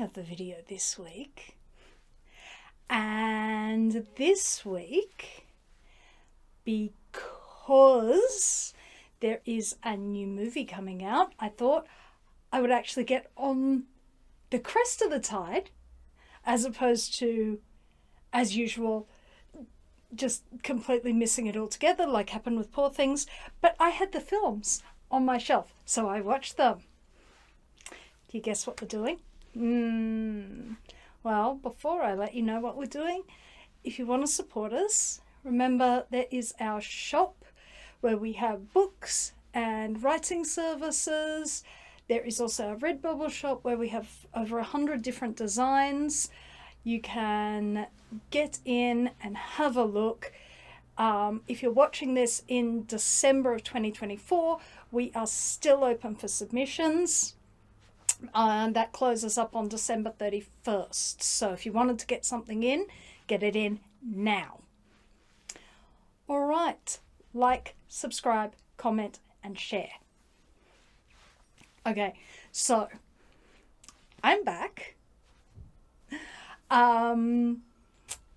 have the video this week. And this week, because there is a new movie coming out, I thought I would actually get on the crest of the tide, as opposed to, as usual, just completely missing it altogether, like happened with Poor Things. But I had the films on my shelf, so I watched them. Do you guess what we're doing? Well, before I let you know what we're doing, if you want to support us, remember there is our shop where we have books and writing services. There is also a Redbubble shop where we have over 100 different designs. You can get in and have a look. If you're watching this in December of 2024, we are still open for submissions. And that closes up on December 31st. So if you wanted to get something in, get it in now. All right. Like, subscribe, comment, and share. Okay, so I'm back. And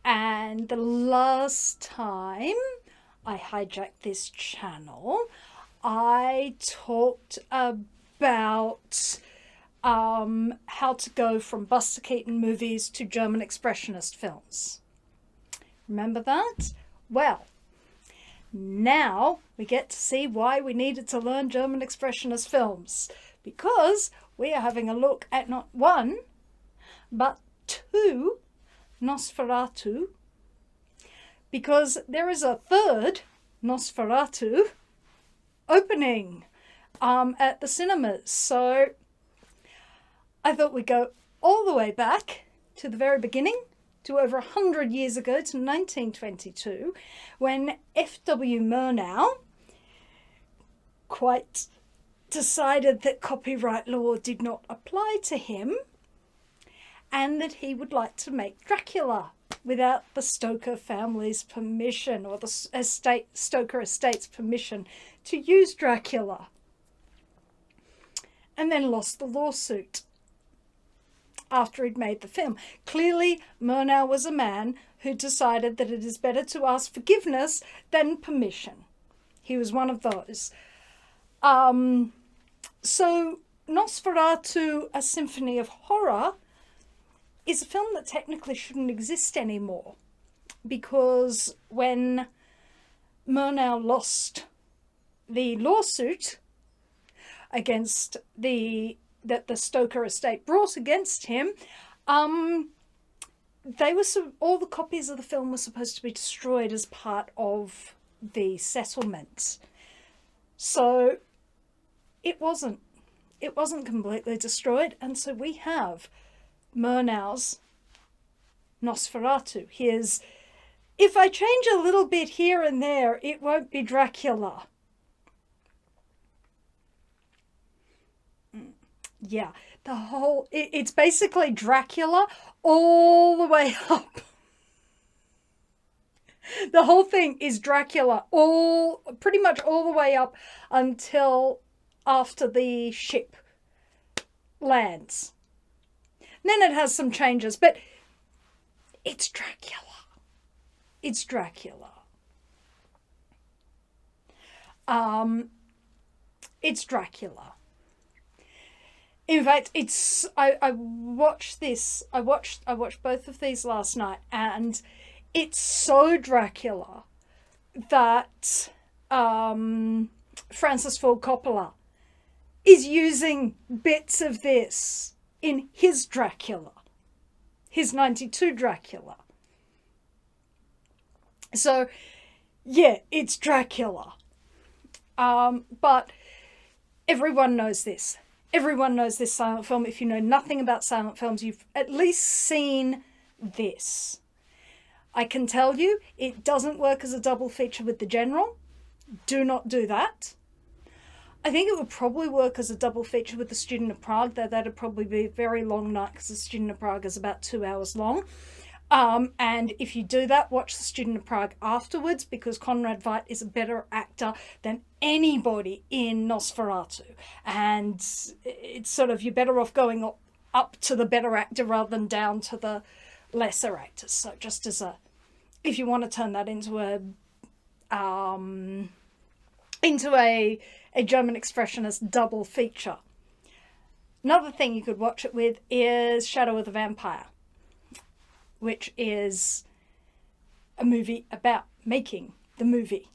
the last time I hijacked this channel, I talked about how to go from Buster Keaton movies to German Expressionist films. Remember that? Well, now we get to see why we needed to learn German Expressionist films, because we are having a look at not one, but two Nosferatu, because there is a third Nosferatu opening at the cinemas. So I thought we'd go all the way back to the very beginning, to over 100 years ago, to 1922, when F.W. Murnau quite decided that copyright law did not apply to him, and that he would like to make Dracula without the Stoker family's permission, or the Stoker estate's permission to use Dracula, and then lost the lawsuit after he'd made the film. Clearly, Murnau was a man who decided that it is better to ask forgiveness than permission. He was one of those. So Nosferatu, A Symphony of Horror, is a film that technically shouldn't exist anymore, because when Murnau lost the lawsuit against that the Stoker estate brought against him, all the copies of the film were supposed to be destroyed as part of the settlement. So it wasn't completely destroyed, and so we have Murnau's Nosferatu. Here's, if I change a little bit here and there, it won't be Dracula. Yeah, it's basically Dracula all the way up. The whole thing is Dracula pretty much all the way up until after the ship lands. Then it has some changes, but it's Dracula. It's Dracula. It's Dracula. In fact, I watched both of these last night, and it's so Dracula that Francis Ford Coppola is using bits of this in his Dracula, his 92 Dracula. So, yeah, it's Dracula. But everyone knows this. Everyone knows this silent film. If you know nothing about silent films, you've at least seen this. I can tell you, it doesn't work as a double feature with The General. Do not do that. I think it would probably work as a double feature with The Student of Prague, though that'd probably be a very long night because The Student of Prague is about 2 hours long. And if you do that, watch The Student of Prague afterwards, because Conrad Veidt is a better actor than anybody in Nosferatu. And it's sort of, you're better off going up to the better actor rather than down to the lesser actors. So just as a, if you want to turn that into a German expressionist double feature. Another thing you could watch it with is Shadow of the Vampire, which is a movie about making the movie,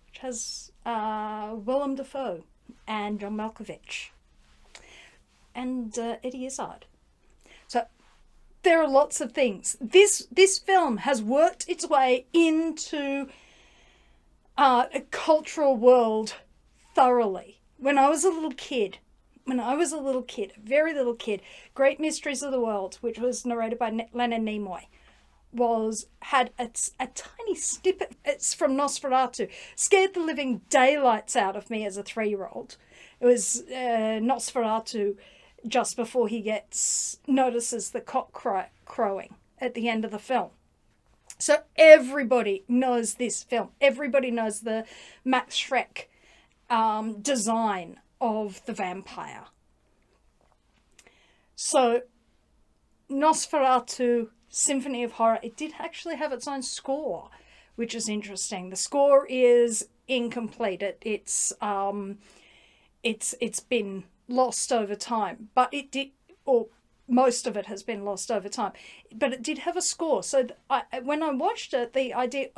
which has Willem Dafoe and John Malkovich and Eddie Izzard. So there are lots of things. This film has worked its way into a cultural world thoroughly. When I was a very little kid, Great Mysteries of the World, which was narrated by Leonard Nimoy, had a tiny snippet. It's from Nosferatu. Scared the living daylights out of me as a 3-year-old. It was Nosferatu just before he notices the cock crowing at the end of the film. So everybody knows this film. Everybody knows the Max Schreck design of the vampire. So Nosferatu Symphony of Horror, it did actually have its own score, which is interesting. The score is incomplete. It's been lost over time, but it did, or most of it has been lost over time, but it did have a score. So when I watched it, the idea,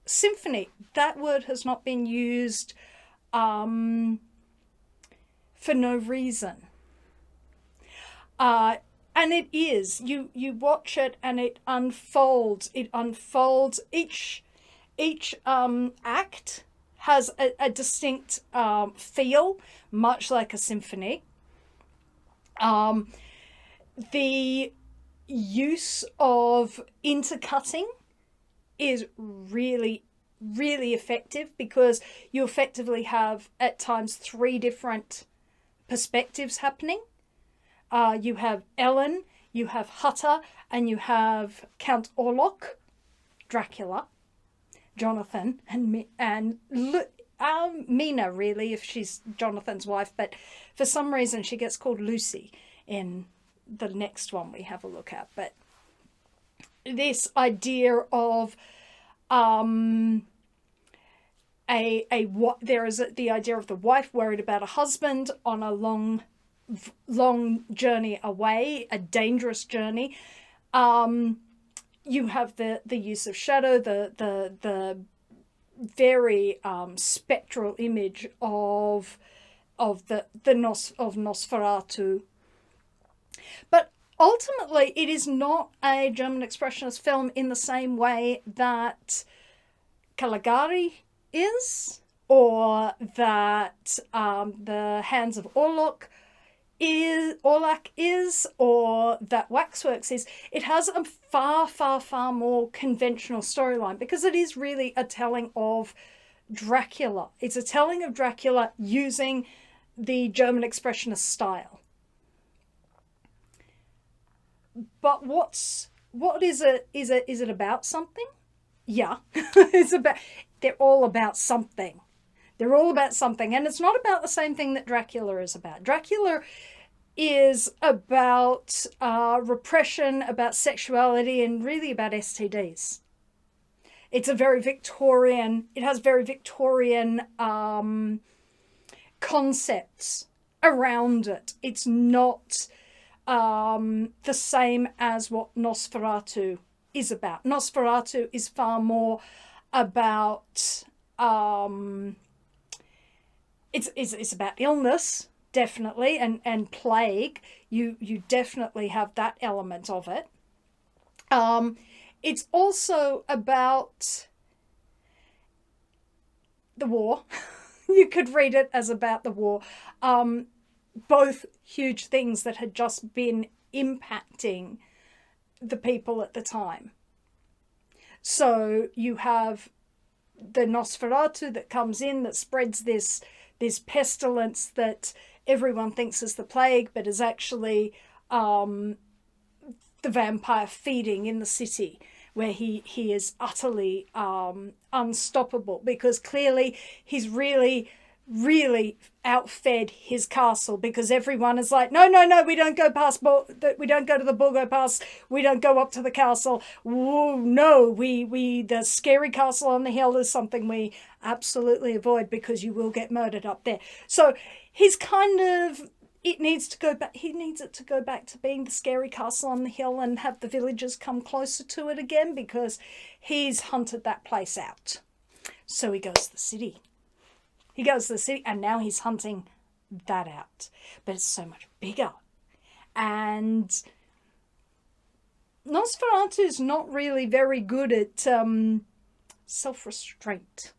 symphony, that word has not been used for no reason. And it is, you watch it and it unfolds. Each act has a distinct feel, much like a symphony. The use of intercutting is really, really effective, because you effectively have at times 3 different perspectives happening. You have Ellen, you have Hutter, and you have Count Orlok, Dracula, Jonathan, and Mina, really, if she's Jonathan's wife, but for some reason she gets called Lucy in the next one we have a look at. But this idea of the idea of the wife worried about a husband on a long journey away, a dangerous journey. You have the use of shadow, the very spectral image of Nosferatu. But ultimately, it is not a German expressionist film in the same way that Caligari is, or that the Hands of Orlok is, or that Waxworks is. It has a far, far, far more conventional storyline, because it is really a telling of Dracula. It's a telling of Dracula using the German expressionist style. But what is it? Is it about something? Yeah, they're all about something. They're all about something, and it's not about the same thing that Dracula is about. Dracula is about repression, about sexuality, and really about STDs. It's it has very Victorian concepts around it. It's not the same as what Nosferatu is about. Nosferatu is far more about it's about illness, definitely, and plague. You definitely have that element of it. It's also about the war. You could read it as about the war. Both huge things that had just been impacting the people at the time. So you have the Nosferatu that comes in, that spreads this pestilence that everyone thinks is the plague, but is actually the vampire feeding in the city, where he is utterly unstoppable, because clearly he's really really outfed his castle, because everyone is like, no, no, no, we don't go past, we don't go to the Borgo Pass, we don't go up to the castle. Whoa, no, we the scary castle on the hill is something we absolutely avoid, because you will get murdered up there. So he's kind of, it needs to go back, he needs it to go back to being the scary castle on the hill, and have the villagers come closer to it again, because he's hunted that place out. So he goes to the city. He goes to the city, and now he's hunting that out. But it's so much bigger. And Nosferatu's not really very good at self-restraint.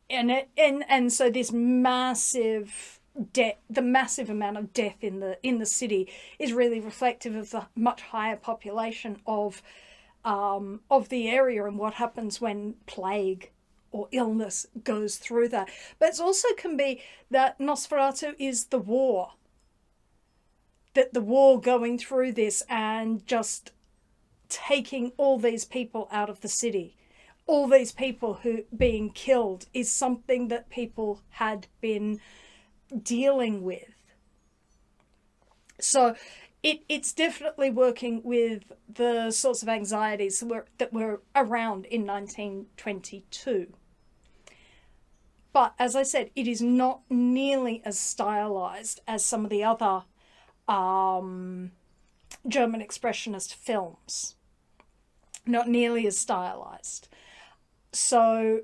And so this massive death, the massive amount of death in the city, is really reflective of the much higher population of the area, and what happens when plague or illness goes through that. But it also can be that Nosferatu is the war. That the war going through this and just taking all these people out of the city, all these people who being killed, is something that people had been dealing with. So it's definitely working with the sorts of anxieties that were around in 1922. But as I said, it is not nearly as stylized as some of the other German expressionist films. Not nearly as stylized. So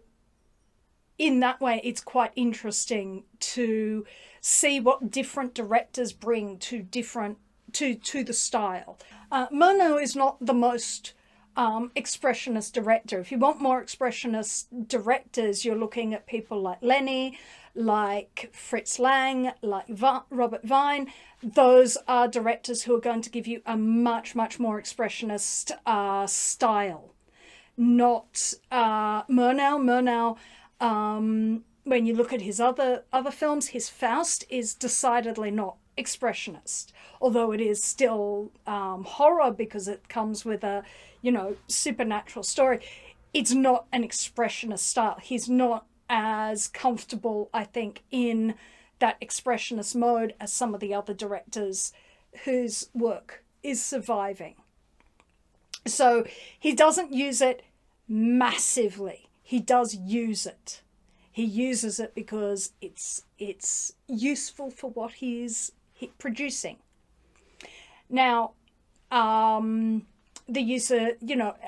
in that way, it's quite interesting to see what different directors bring to the style. Murnau is not the most expressionist director. If you want more expressionist directors, you're looking at people like Lenny, like Fritz Lang, like Robert Vine. Those are directors who are going to give you a much, much more expressionist style. Not Murnau. When you look at his other films, his Faust is decidedly not expressionist, although it is still horror, because it comes with a supernatural story. It's not an expressionist style. He's not as comfortable, I think, in that expressionist mode as some of the other directors whose work is surviving. So he doesn't use it massively. He does use it. He uses it because it's useful for what he's producing. Now, the use of,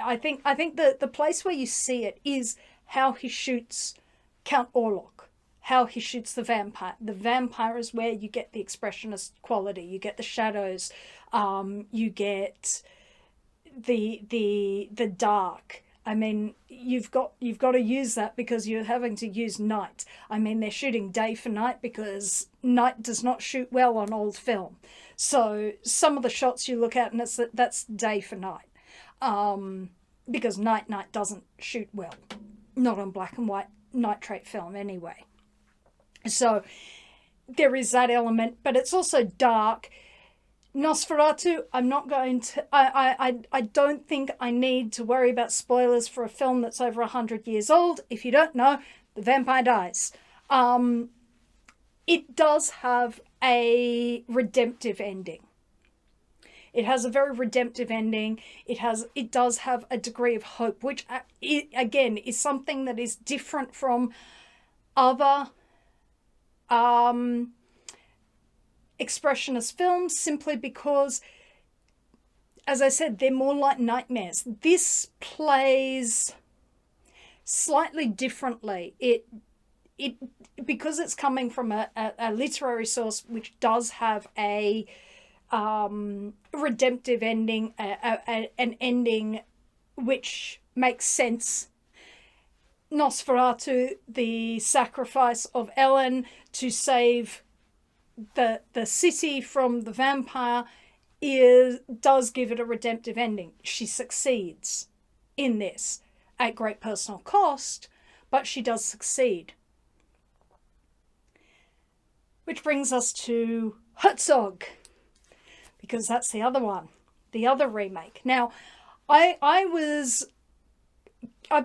I think the place where you see it is how he shoots Count Orlok, how he shoots the vampire. The vampire is where you get the expressionist quality. You get the shadows. You get the dark. I mean, you've got to use that because you're having to use night. I mean, they're shooting day for night because night does not shoot well on old film. So some of the shots you look at, and that's day for night, because night doesn't shoot well, not on black and white nitrate film anyway. So there is that element, but it's also dark. Nosferatu, I'm not going to, I don't think I need to worry about spoilers for a film that's over 100 years old. If you don't know, the vampire dies. It does have a redemptive ending. It has a very redemptive ending. It does have a degree of hope, which again is something that is different from other expressionist films, simply because, as I said, they're more like nightmares. This plays slightly differently. It because it's coming from a literary source, which does have a redemptive ending, an ending which makes sense. Nosferatu, the sacrifice of Ellen to save the city from the vampire, does give it a redemptive ending. She succeeds in this at great personal cost, but she does succeed. Which brings us to Herzog, because that's the other one, the other remake. Now, I've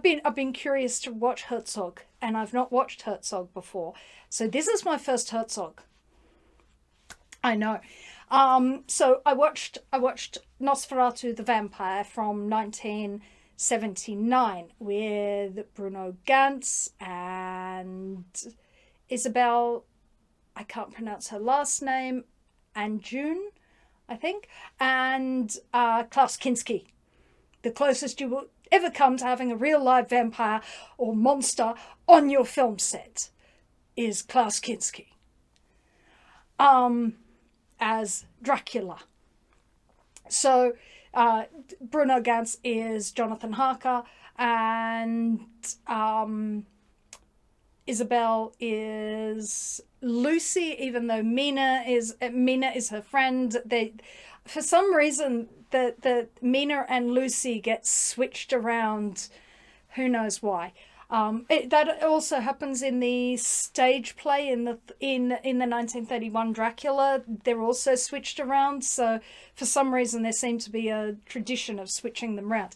been curious to watch Herzog and I've not watched Herzog before. So this is my first Herzog. I know. So I watched Nosferatu the Vampire from 1979 with Bruno Ganz and Isabel, I can't pronounce her last name, and June, I think, and Klaus Kinski. The closest you will ever come to having a real live vampire or monster on your film set is Klaus Kinski. As Dracula. So Bruno Ganz is Jonathan Harker, and Isabel is Lucy, even though Mina is her friend. They, for some reason, the Mina and Lucy get switched around. Who knows why? That also happens in the stage play in the 1931 Dracula. They're also switched around. So for some reason there seemed to be a tradition of switching them around.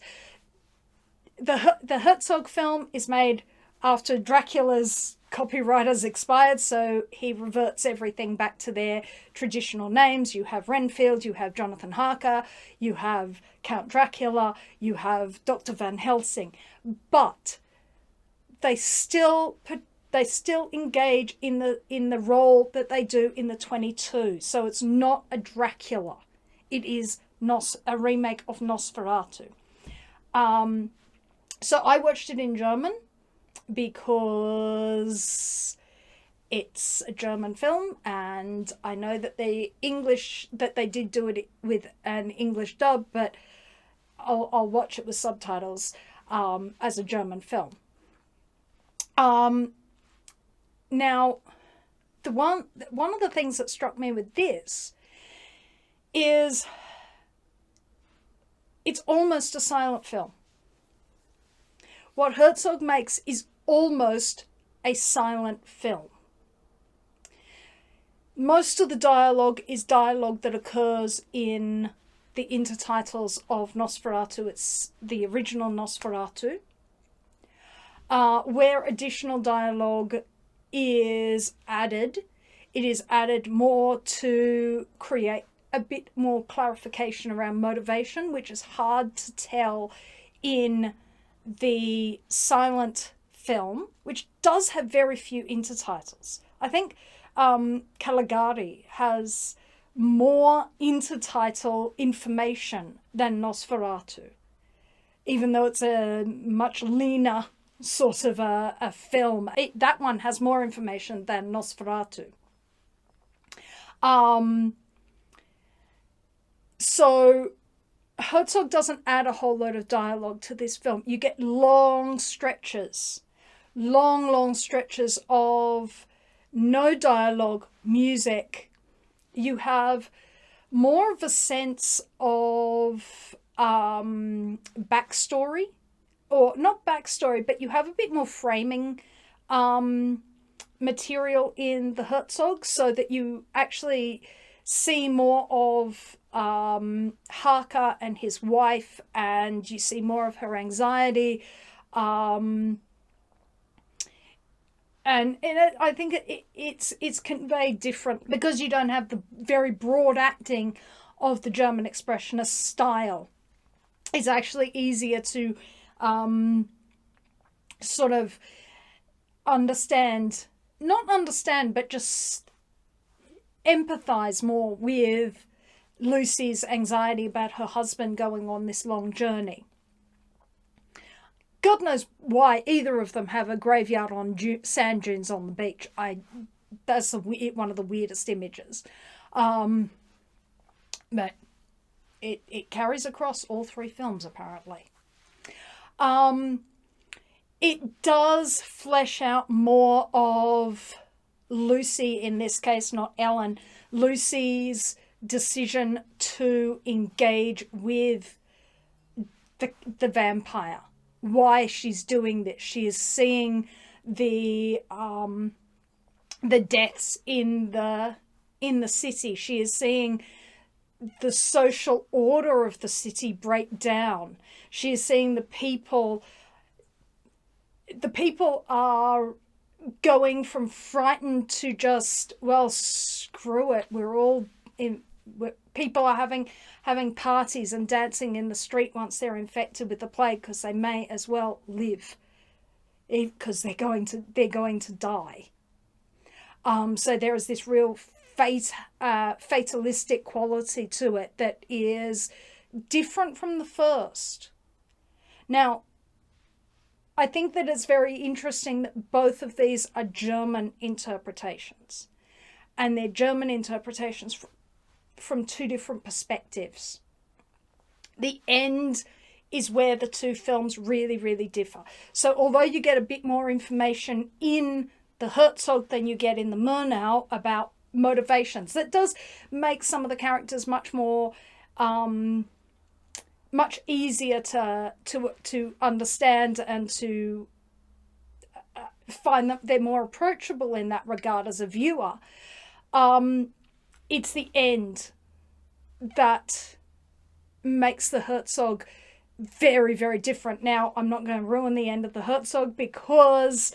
The Herzog film is made after Dracula's copyright has expired, so he reverts everything back to their traditional names. You have Renfield, you have Jonathan Harker, you have Count Dracula, you have Dr. Van Helsing, but they still engage in the role that they do in the 22. So it's not a Dracula. It is a remake of Nosferatu. So I watched it in German because it's a German film, and I know that they did do it with an English dub, but I'll watch it with subtitles as a German film. Now, one of the things that struck me with this is it's almost a silent film. What Herzog makes is almost a silent film. Most of the dialogue is dialogue that occurs in the intertitles of Nosferatu. It's the original Nosferatu. Where additional dialogue is added, it is added more to create a bit more clarification around motivation, which is hard to tell in the silent film, which does have very few intertitles. I think Caligari has more intertitle information than Nosferatu, even though it's a much leaner sort of a film. That one has more information than Nosferatu. So Herzog doesn't add a whole load of dialogue to this film. You get long stretches of no dialogue, music. You have more of a sense of backstory, or not backstory, but you have a bit more framing material in the Herzog, so that you actually see more of Harker and his wife, and you see more of her anxiety. And I think it's conveyed different because you don't have the very broad acting of the German expressionist style. It's actually easier to sort of not understand, but just empathize more with Lucy's anxiety about her husband going on this long journey. God knows why either of them have a graveyard on sand dunes on the beach. That's one of the weirdest images. But it carries across all three films, apparently. It does flesh out more of Lucy, in this case, not Ellen, Lucy's decision to engage with the vampire. Why she's doing this. She is seeing the deaths in the city. She is seeing the social order of the city break down. She is seeing the people the people are going from frightened to just, well, screw it, we're all in. People are having parties and dancing in the street once they're infected with the plague, because they may as well live, because they're going to die. So there is this real fatalistic quality to it that is different from the first. Now, I think that it's very interesting that both of these are German interpretations, and they're German interpretations from two different perspectives. The end is where the two films really, really differ. So although you get a bit more information in the Herzog than you get in the Murnau about motivations, that does make some of the characters much more much easier to understand, and to find that they're more approachable in that regard as a viewer. It's the end that makes the Herzog very, very different. Now, I'm not going to ruin the end of the Herzog because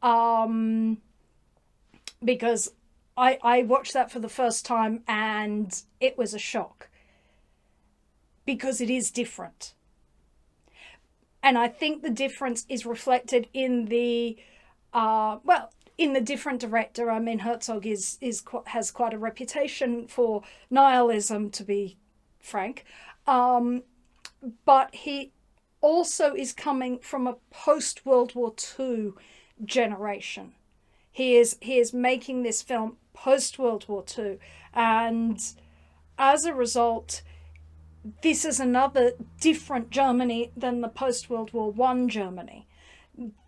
I watched that for the first time and it was a shock, because it is different. And I think the difference is reflected in the in the different director. I mean, Herzog has quite a reputation for nihilism, to be frank, but he also is coming from a post World War II generation. He is making this film post World War II, and as a result, this is another different Germany than the post World War I Germany.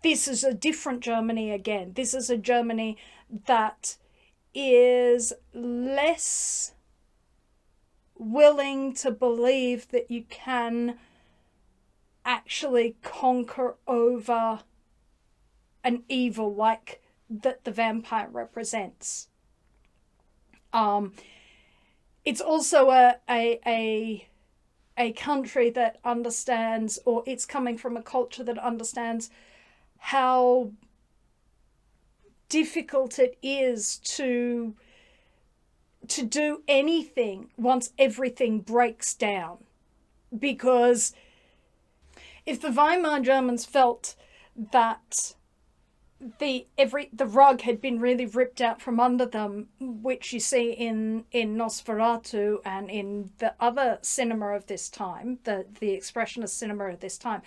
This is a different Germany again. This is a Germany that is less willing to believe that you can actually conquer over an evil like that the vampire represents. It's also a country that understands, or it's coming from a culture that understands how difficult it is to do anything once everything breaks down. Because if the Weimar Germans felt that the rug had been really ripped out from under them, which you see in Nosferatu and in the other cinema of this time, the expressionist cinema of this time,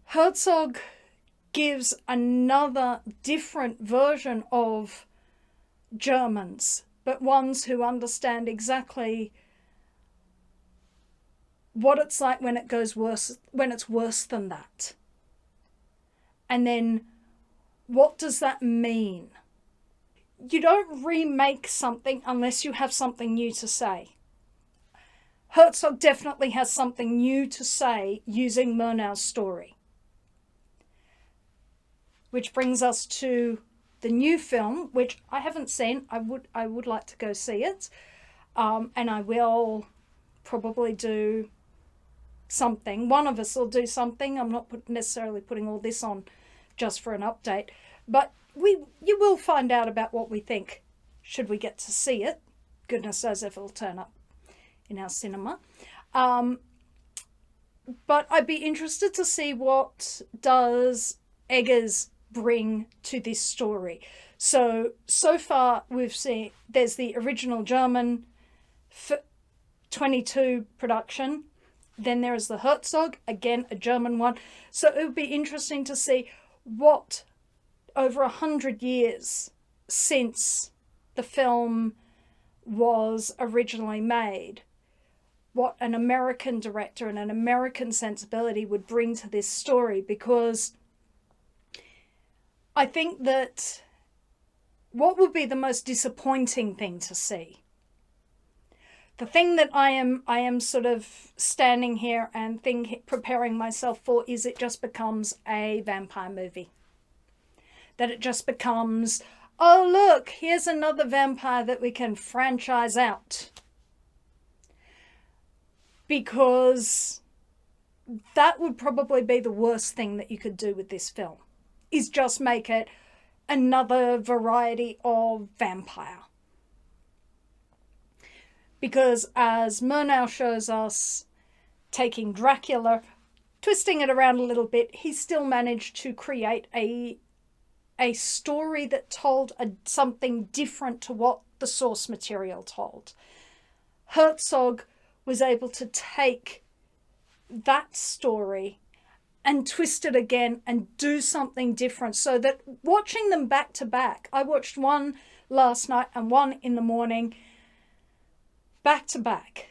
Herzog gives another different version of Germans, but ones who understand exactly what it's like when it goes worse, when it's worse than that. And then what does that mean? You don't remake something unless you have something new to say. Herzog definitely has something new to say using Murnau's story. Which brings us to the new film, which I haven't seen. I would like to go see it. And I will probably do something. One of us will do something. I'm not necessarily putting all this on just for an update. But you will find out about what we think should we get to see it. Goodness knows if it'll turn up in our cinema. But I'd be interested to see what does Eggers bring to this story. So far we've seen there's the original German 22 production. Then there is the Herzog, again a German one. So it would be interesting to see what, over 100 years since the film was originally made, what an American director and an American sensibility would bring to this story. Because I think that what would be the most disappointing thing to see, the thing that I am sort of standing here and preparing myself for, is it just becomes a vampire movie. That it just becomes, oh look, here's another vampire that we can franchise out. Because that would probably be the worst thing that you could do with this film, is just make it another variety of vampire. Because as Murnau shows us, taking Dracula, twisting it around a little bit, he still managed to create a story that told something different to what the source material told. Herzog was able to take that story and twist it again and do something different, so that watching them back to back, I watched one last night and one in the morning, back to back,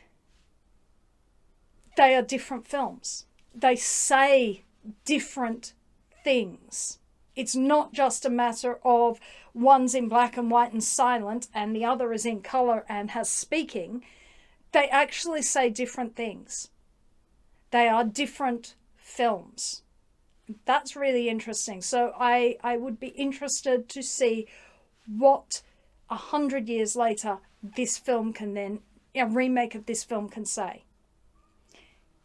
they are different films. They say different things. It's not just a matter of one's in black and white and silent and the other is in color and has speaking. They actually say different things. They are different films. That's really interesting. So I would be interested to see what 100 years later this film can then, a remake of this film can say.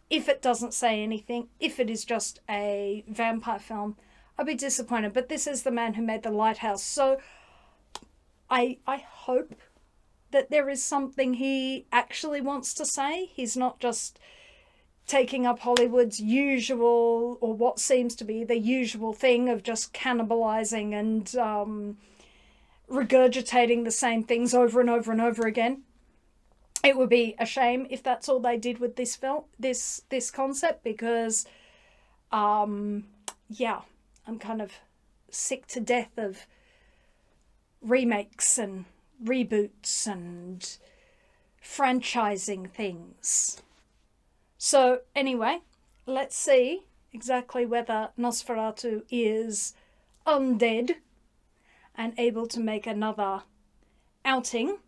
If it doesn't say anything, if it is just a vampire film, I'd be disappointed. But this is the man who made The Lighthouse. So I hope that there is something he actually wants to say. He's not just taking up Hollywood's usual, or what seems to be the usual thing of just cannibalizing and regurgitating the same things over and over and over again. It would be a shame if that's all they did with this film, this concept, because yeah, I'm kind of sick to death of remakes and reboots and franchising things. So anyway, let's see exactly whether Nosferatu is undead and able to make another outing,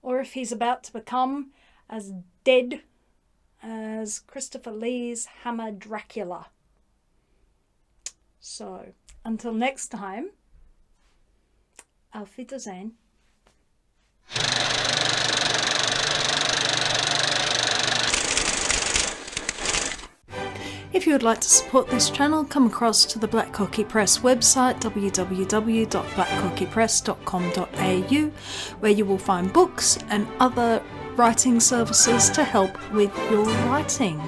or if he's about to become as dead as Christopher Lee's Hammer Dracula. So, until next time, Auf Wiedersehen. If you would like to support this channel, come across to the Black Cocky Press website, www.blackcockypress.com.au, where you will find books and other writing services to help with your writing.